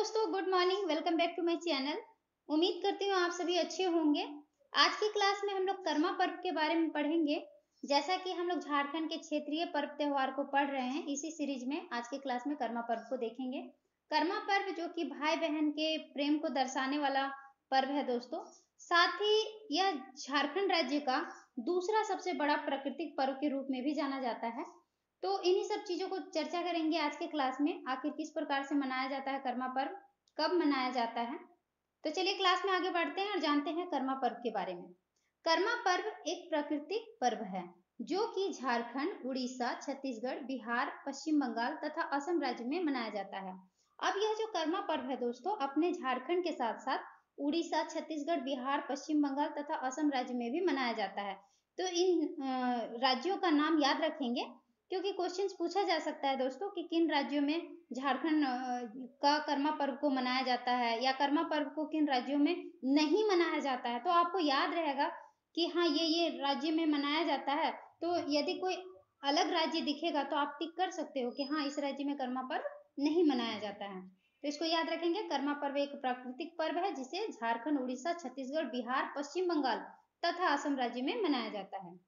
दोस्तों good morning, welcome back to my channel. उम्मीद करती हूँ आप सभी अच्छे होंगे। आज की क्लास में हम लोग कर्मा पर्व के बारे में पढ़ेंगे। जैसा कि हम लोग झारखंड के क्षेत्रीय पर्व त्योहार को पढ़ रहे हैं, इसी सीरीज में आज की क्लास में कर्मा पर्व को देखेंगे। कर्मा पर्व जो कि भाई बहन के प्रेम को दर्शाने वाला पर्व है दोस्तों। साथ ही यह झारखंड राज्य का दूसरा सबसे बड़ा प्राकृतिक पर्व के रूप में भी जाना जाता है। तो इन्हीं सब चीजों को चर्चा करेंगे आज के क्लास में। आखिर किस प्रकार से मनाया जाता है कर्मा पर्व, कब मनाया जाता है। तो चलिए क्लास में आगे बढ़ते हैं और जानते हैं कर्मा पर्व के बारे में। कर्मा पर्व एक प्राकृतिक पर्व है जो कि झारखंड, उड़ीसा, छत्तीसगढ़, बिहार, पश्चिम बंगाल तथा असम राज्य में मनाया जाता है। अब यह जो कर्मा पर्व है दोस्तों, अपने झारखंड के साथ साथ उड़ीसा, छत्तीसगढ़, बिहार, पश्चिम बंगाल तथा असम राज्य में भी मनाया जाता है। तो इन राज्यों का नाम याद रखेंगे, क्योंकि क्वेश्चंस पूछा जा सकता है दोस्तों कि किन राज्यों में झारखंड का कर्मा पर्व को मनाया जाता है या कर्मा पर्व को किन राज्यों में नहीं मनाया जाता है। तो आपको याद रहेगा कि हाँ ये राज्य में मनाया जाता है। तो यदि कोई अलग राज्य दिखेगा तो आप टिक कर सकते हो कि हाँ इस राज्य में कर्मा पर्व नहीं मनाया जाता है। तो इसको याद रखेंगे। कर्मा पर्व एक प्राकृतिक पर्व है जिसे झारखंड, उड़ीसा, छत्तीसगढ़, बिहार, पश्चिम बंगाल तथा असम राज्य में मनाया जाता है।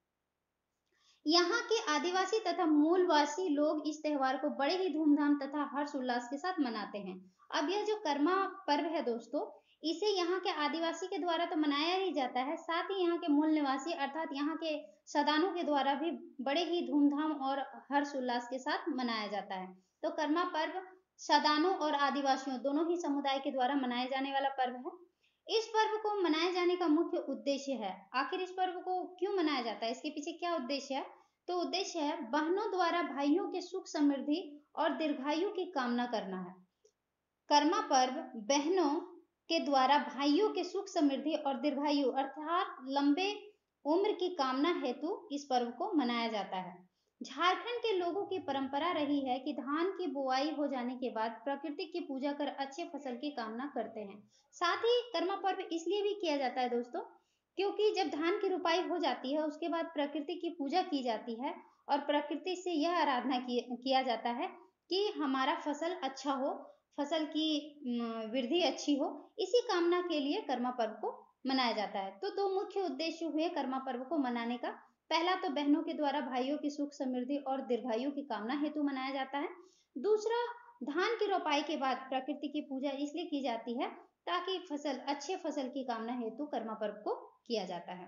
यहाँ के आदिवासी तथा मूलवासी लोग इस त्योहार को बड़े ही धूमधाम तथा हर्ष उल्लास के साथ मनाते हैं। अब यह जो कर्मा पर्व है दोस्तों, इसे यहाँ के आदिवासी के द्वारा तो मनाया ही जाता है, साथ ही यहाँ के मूल निवासी अर्थात यहाँ के सदानों के द्वारा भी बड़े ही धूमधाम और हर्ष उल्लास के साथ मनाया जाता है। तो कर्मा पर्व सदानों और आदिवासियों दोनों ही समुदाय के द्वारा मनाए जाने वाला पर्व है। इस पर्व को मनाए जाने का मुख्य उद्देश्य है, आखिर इस पर्व को क्यों मनाया जाता है, इसके पीछे क्या उद्देश्य है। तो उद्देश्य है बहनों द्वारा भाइयों के सुख समृद्धि और दीर्घायु की कामना करना है। कर्मा पर्व बहनों के द्वारा भाइयों के सुख समृद्धि और दीर्घायु अर्थात लंबे उम्र की कामना हेतु इस पर्व को मनाया जाता है। झारखंड के लोगों की परंपरा रही है कि धान की बुआई हो जाने के बाद प्रकृति की पूजा कर अच्छे फसल की कामना करते हैं। साथ ही कर्मा पर्व इसलिए भी किया जाता है दोस्तों, क्योंकि जब धान की रुपाई हो जाती है उसके बाद प्रकृति की पूजा की जाती है और प्रकृति से यह आराधना किया जाता है कि हमारा फसल अच्छा हो, फसल की वृद्धि अच्छी हो। इसी कामना के लिए कर्मा पर्व को मनाया जाता है। तो दो मुख्य उद्देश्य हुए कर्मा पर्व को मनाने का। पहला तो बहनों के द्वारा भाइयों की सुख समृद्धि और दीर्घायु की कामना हेतु मनाया जाता है। दूसरा, धान की रोपाई के बाद प्रकृति की पूजा इसलिए की जाती है ताकि अच्छे फसल की कामना हेतु कर्मा पर्व को किया जाता है।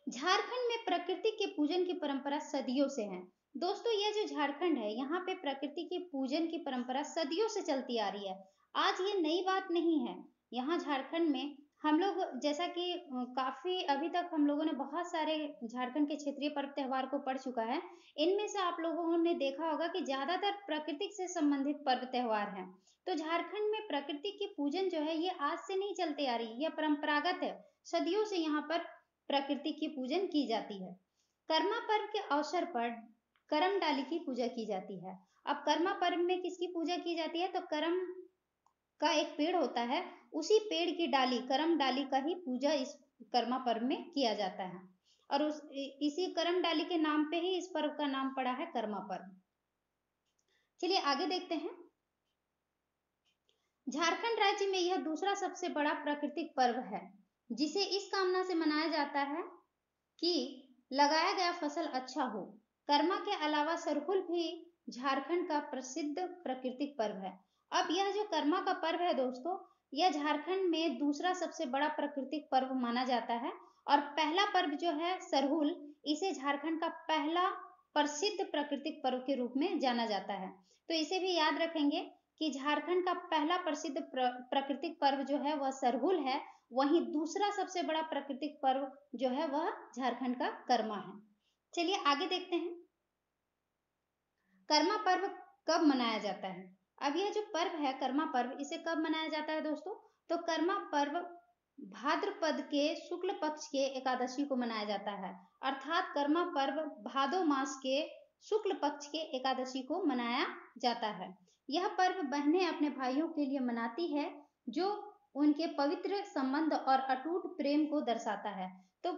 झारखंड में प्रकृति के पूजन की परंपरा सदियों से है दोस्तों। यह जो झारखंड है, यहाँ पे प्रकृति के पूजन की परंपरा सदियों से चलती आ रही है। आज ये नई बात नहीं है। यहाँ झारखंड में हम लोग जैसा कि काफी अभी तक हम लोगों ने बहुत सारे झारखंड के क्षेत्रीय पर्व त्योहार को पढ़ चुका है। इनमें से आप लोगों ने देखा होगा कि ज्यादातर प्रकृति से संबंधित पर्व त्योहार हैं। तो झारखंड में प्रकृति की पूजन जो है ये आज से नहीं चलती आ रही, यह परंपरागत है। सदियों से यहाँ पर प्रकृति की पूजन की जाती है। कर्मा पर्व के अवसर पर करम डाली की पूजा की जाती है। अब कर्मा पर्व में किसकी पूजा की जाती है, तो करम का एक पेड़ होता है, उसी पेड़ की डाली, करम डाली का ही पूजा इस कर्मा पर्व में किया जाता है और इसी करम डाली के नाम पे ही इस पर्व का नाम पड़ा है कर्मा पर्व। चलिए आगे देखते हैं। झारखंड राज्य में यह दूसरा सबसे बड़ा प्राकृतिक पर्व है जिसे इस कामना से मनाया जाता है कि लगाया गया फसल अच्छा हो। कर्मा के अलावा सरहुल भी झारखंड का प्रसिद्ध प्राकृतिक पर्व है। अब यह जो कर्मा का पर्व है दोस्तों, यह झारखंड में दूसरा सबसे बड़ा प्राकृतिक पर्व माना जाता है और पहला पर्व जो है सरहुल, इसे झारखंड का पहला प्रसिद्ध प्राकृतिक पर्व के रूप में जाना जाता है। तो इसे भी याद रखेंगे कि झारखंड का पहला प्रसिद्ध प्राकृतिक पर्व जो है वह सरहुल है, वहीं दूसरा सबसे बड़ा प्राकृतिक पर्व जो है वह झारखंड का कर्मा है। चलिए आगे देखते हैं कर्मा पर्व कब मनाया जाता है। अब यह जो पर्व है कर्मा पर्व, इसे कब मनाया जाता है दोस्तों, तो कर्मा पर्व भाद्रपद के शुक्ल पक्ष के एकादशी को मनाया जाता है। अर्थात कर्मा पर्व भादो मास के शुक्ल पक्ष के एकादशी को मनाया जाता है। यह पर्व बहनें अपने भाइयों के लिए मनाती है जो उनके पवित्र संबंध और अटूट प्रेम को दर्शाता है। तो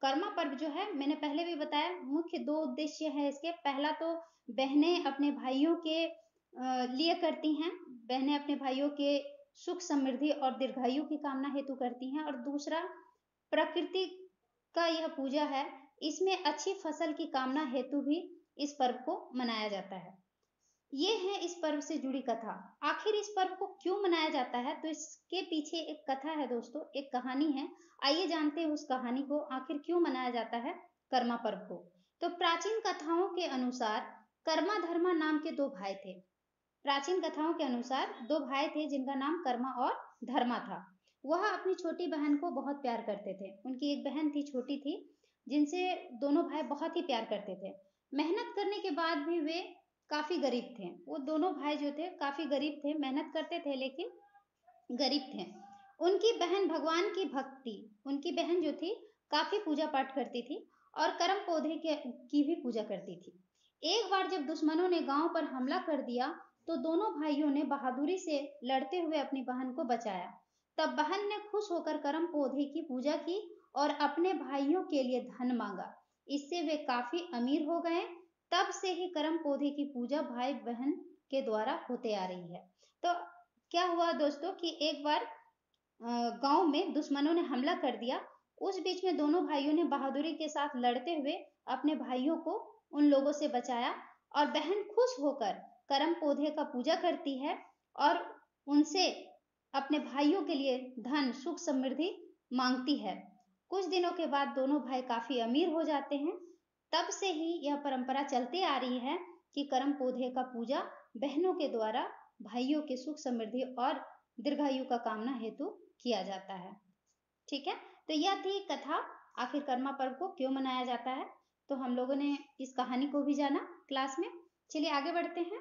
कर्मा पर्व जो है, मैंने पहले भी बताया, मुख्य दो उद्देश्य है इसके। पहला तो बहनें अपने भाइयों के लिए करती हैं, बहनें अपने भाइयों के सुख समृद्धि और दीर्घायु की कामना हेतु करती हैं। और दूसरा, प्रकृति का यह पूजा है, इसमें अच्छी फसल की कामना हेतु भी इस पर्व को मनाया जाता है। ये है इस पर्व से जुड़ी कथा। आखिर इस पर्व को क्यों मनाया जाता है, तो इसके पीछे एक कथा है दोस्तों, एक कहानी है। आइए जानते हैं उस कहानी को, आखिर क्यों मनाया जाता है कर्मा पर्व को। तो प्राचीन कथाओं के अनुसार कर्मा धर्मा नाम के दो भाई थे। प्राचीन कथाओं के अनुसार दो भाई थे जिनका नाम कर्मा और धर्मा था। वह अपनी छोटी बहन को बहुत प्यार करते थे। उनकी एक बहन थी, छोटी थी, जिनसे दोनों भाई बहुत ही प्यार करते थे। मेहनत करने के बाद भी वे काफी गरीब थे। वो दोनों भाई जो थे काफी गरीब थे, मेहनत करते थे लेकिन गरीब थे। उनकी बहन भगवान की भक्ति, उनकी बहन जो थी काफी पूजा पाठ करती थी और कर्म पौधे की भी पूजा करती थी। एक बार जब दुश्मनों ने गांव पर हमला कर दिया तो दोनों भाइयों ने बहादुरी से लड़ते हुए अपनी बहन को बचाया। तब बहन ने खुश होकर कर्म पौधे की पूजा की और अपने भाइयों के लिए धन मांगा। इससे वे काफी अमीर हो गए। तब से ही कर्म पौधे की पूजा भाई बहन के द्वारा होते आ रही है। तो क्या हुआ दोस्तों कि एक बार गांव में दुश्मनों ने हमला कर दिया। उस बीच में दोनों भाइयों ने बहादुरी के साथ लड़ते हुए अपने भाइयों को उन लोगों से बचाया और बहन खुश होकर कर्म पौधे का पूजा करती है और उनसे अपने भाइयों के लिए धन सुख समृद्धि मांगती है। कुछ दिनों के बाद दोनों भाई काफी अमीर हो जाते हैं। तब से ही यह परंपरा चलती आ रही है कि कर्म पौधे का पूजा बहनों के द्वारा भाइयों के सुख समृद्धि और दीर्घायु का कामना हेतु किया जाता है। ठीक है, तो यह थी कथा, आखिर कर्मा पर्व को क्यों मनाया जाता है। तो हम लोगों ने इस कहानी को भी जाना क्लास में। चलिए आगे बढ़ते हैं।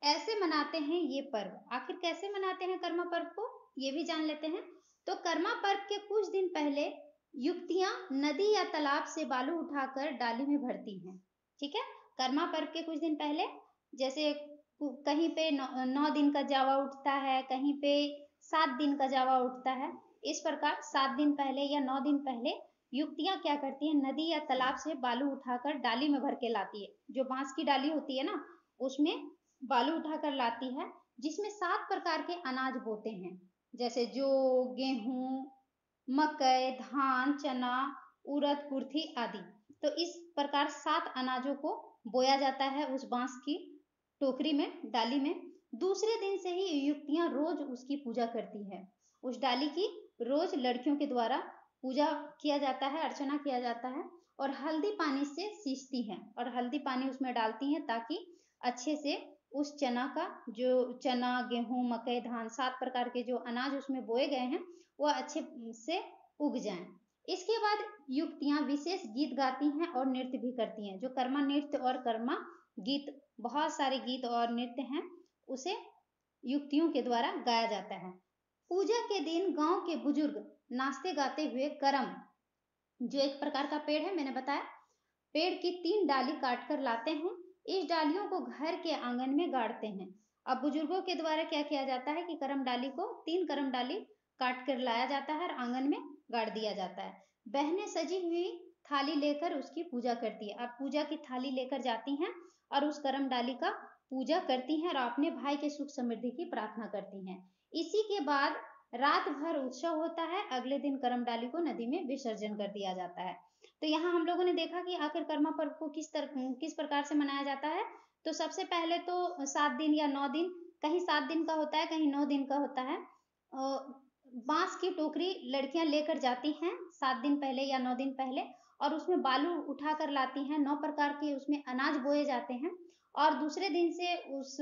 ऐसे मनाते हैं ये पर्व। आखिर कैसे मनाते हैं कर्मा पर्व को, ये भी जान लेते हैं। तो कर्मा पर्व के कुछ दिन पहले युवतियां नदी या तालाब से बालू उठाकर डाली में भरती हैं। ठीक है, कर्मा पर्व के कुछ दिन पहले, जैसे कहीं पे 9 दिन का जावा उठता है, कहीं पे 7 दिन का जावा उठता है। इस प्रकार 7 दिन पहले या 9 दिन पहले युवतियां क्या करती हैं, नदी या तालाब से बालू उठाकर डाली में भर के लाती है। जो बांस की डाली होती है ना, उसमें बालू उठाकर लाती है, जिसमें 7 प्रकार के अनाज बोते हैं, जैसे जौ, गेहूं, मकई, धान, चना, उड़द, कुर्थी आदि। तो इस प्रकार 7 अनाजों को बोया जाता है उस बांस की टोकरी में, डाली में। दूसरे दिन से ही युवतियां रोज उसकी पूजा करती है। उस डाली की रोज लड़कियों के द्वारा पूजा किया जाता है, अर्चना किया जाता है और हल्दी पानी से सींचती हैं और हल्दी पानी उसमें डालती हैं ताकि अच्छे से उस चना का, जो चना, गेहूं, मकई, धान, 7 प्रकार के जो अनाज उसमें बोए गए हैं वो अच्छे से उग जाएं। इसके बाद युवतियां विशेष गीत गाती हैं और नृत्य भी करती हैं। जो कर्मा नृत्य और कर्मा गीत, बहुत सारे गीत और नृत्य हैं, उसे युवतियों के द्वारा गाया जाता है। पूजा के दिन गांव के बुजुर्ग नाचते गाते हुए करम, जो एक प्रकार का पेड़ है, मैंने बताया, पेड़ की 3 डाली काटकर लाते हैं। इस डालियों को घर के आंगन में गाड़ते हैं। अब बुजुर्गों के द्वारा क्या किया जाता है कि करम डाली को 3 करम डाली काट कर लाया जाता है और आंगन में गाड़ दिया जाता है। बहनें सजी हुई थाली लेकर उसकी पूजा करती है। अब पूजा की थाली लेकर जाती हैं और उस करम डाली का पूजा करती हैं और अपने भाई के सुख समृद्धि की प्रार्थना करती हैं। इसी के बाद रात भर उत्सव होता है। अगले दिन करम डाली को नदी में विसर्जन कर दिया जाता है। तो यहाँ हम लोगों ने देखा कि आखिर कर्मा पर्व को किस प्रकार से मनाया जाता है। तो सबसे पहले तो 7 दिन या 9 दिन, कहीं 7 दिन का होता है, कहीं 9 दिन का होता है। बांस की टोकरी लड़कियां लेकर जाती हैं 7 दिन पहले या 9 दिन पहले और उसमें बालू उठा कर लाती हैं। 9 प्रकार के उसमें अनाज बोए जाते हैं और दूसरे दिन से उस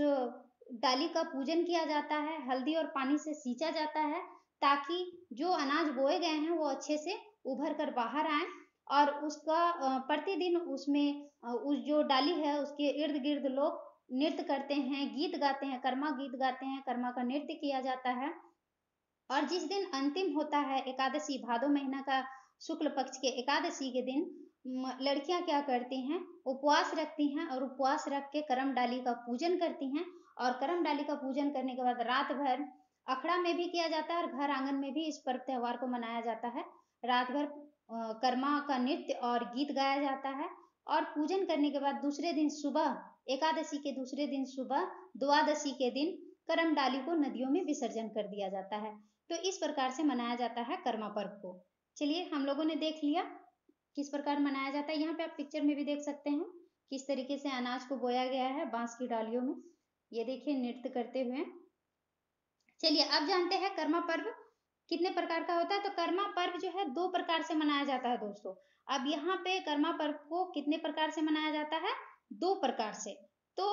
डाली का पूजन किया जाता है, हल्दी और पानी से सींचा जाता है ताकि जो अनाज बोए गए हैं वो अच्छे से उभर कर बाहर आए। और उसका प्रतिदिन उसमें उस जो डाली है उसके इर्द गिर्द लोग नृत्य करते हैं, गीत गाते हैं, कर्मा गीत गाते हैं, कर्मा का नृत्य किया जाता है। और जिस दिन अंतिम होता है एकादशी, भादो महीना का शुक्ल पक्ष के एकादशी के दिन लड़कियां क्या करती हैं, उपवास रखती हैं और उपवास रख के करम डाली का पूजन करती हैं। और करम डाली का पूजन करने के बाद रात भर अखड़ा में भी किया जाता है और घर आंगन में भी इस पर्व त्योहार को मनाया जाता है। रात भर कर्मा का नृत्य और गीत गाया जाता है और पूजन करने के बाद दूसरे दिन सुबह एकादशी के दूसरे दिन सुबह द्वादशी के दिन करम डाली को नदियों में विसर्जन कर दिया जाता है। तो इस प्रकार से मनाया जाता है कर्मा पर्व को। चलिए, हम लोगों ने देख लिया किस प्रकार मनाया जाता है। यहाँ पे आप पिक्चर में भी देख सकते हैं किस तरीके से अनाज को बोया गया है बांस की डालियों में। ये देखिए नृत्य करते हुए। चलिए, अब जानते हैं कर्मा पर्व कितने प्रकार का होता है। तो कर्मा पर्व जो है 2 प्रकार से मनाया जाता है दोस्तों। अब यहाँ पे कर्मा पर्व को कितने प्रकार से मनाया जाता है? 2 प्रकार से। तो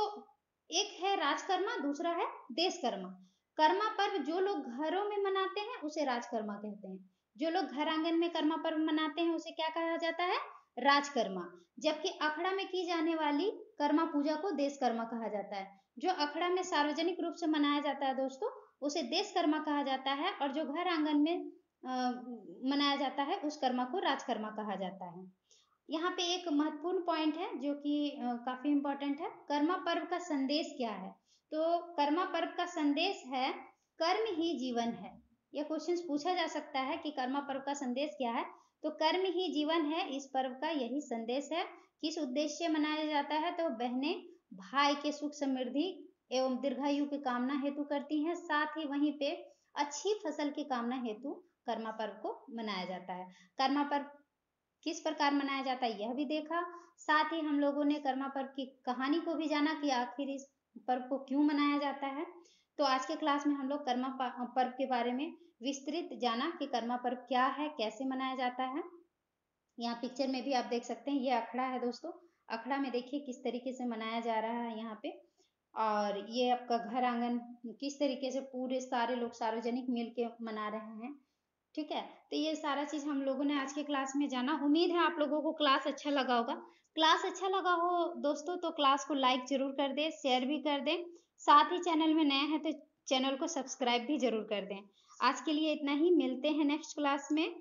एक है राजकर्मा, दूसरा है देशकर्मा। कर्मा पर्व जो लोग घरों में मनाते हैं उसे राजकर्मा कहते हैं। जो लोग घर आंगन में कर्मा पर्व मनाते हैं उसे क्या कहा जाता है? राजकर्मा। जबकि अखड़ा में की जाने वाली कर्मा पूजा को देशकर्मा कहा जाता है। जो अखड़ा में सार्वजनिक रूप से मनाया जाता है दोस्तों, उसे देशकर्मा कहा जाता है, और जो घर आंगन में मनाया जाता है उस कर्मा को राजकर्मा कहा जाता है। यहाँ पे एक महत्वपूर्ण पॉइंट है जो कि काफी इंपॉर्टेंट है। कर्मा पर्व का संदेश क्या है? तो कर्मा पर्व का संदेश है कर्म ही जीवन है। यह क्वेश्चन पूछा जा सकता है कि कर्मा पर्व का संदेश क्या है। तो कर्म ही जीवन है, इस पर्व का यही संदेश है। किस उद्देश्य से मनाया जाता है? तो बहनें भाई के सुख समृद्धि एवं दीर्घायु की कामना हेतु करती हैं। साथ ही वहीं पे अच्छी फसल की कामना हेतु कर्मा पर्व को मनाया जाता है। कर्मा पर्व किस प्रकार मनाया जाता है यह भी देखा। साथ ही हम लोगों ने कर्मा पर्व की कहानी को भी जाना कि आखिर इस पर्व को क्यों मनाया जाता है। तो आज के क्लास में हम लोग कर्मा पर्व के बारे में विस्तृत जाना कि कर्मा पर्व क्या है, कैसे मनाया जाता है। यहाँ पिक्चर में भी आप देख सकते हैं, ये अखड़ा है दोस्तों। अखड़ा में देखिए किस तरीके से मनाया जा रहा है यहाँ पे। और ये आपका घर आंगन किस तरीके से पूरे सारे लोग सार्वजनिक मिल के मना रहे हैं। ठीक है, तो ये सारा चीज हम लोगों ने आज के क्लास में जाना। उम्मीद है आप लोगों को क्लास अच्छा लगा होगा। क्लास अच्छा लगा हो दोस्तों तो क्लास को लाइक जरूर कर दें, शेयर भी कर दें। साथ ही चैनल में नए हैं तो चैनल को सब्सक्राइब भी जरूर कर दें। आज के लिए इतना ही, मिलते हैं नेक्स्ट क्लास में।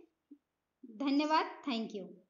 धन्यवाद, थैंक यू।